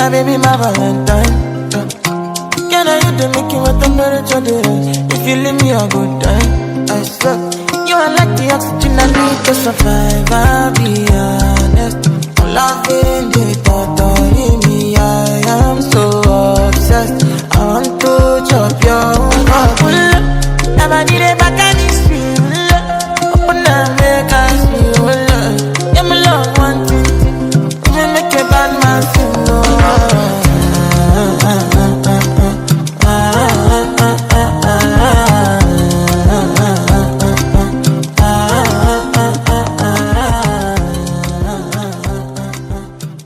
My baby, my Valentine. Can I hit the Mickey with temperature there? If you leave me a good time, I swear. You are like the oxygen I need to survive, I'll be honest. Loving the thought of me, I am so obsessed. I want to chop your heart. Never did it back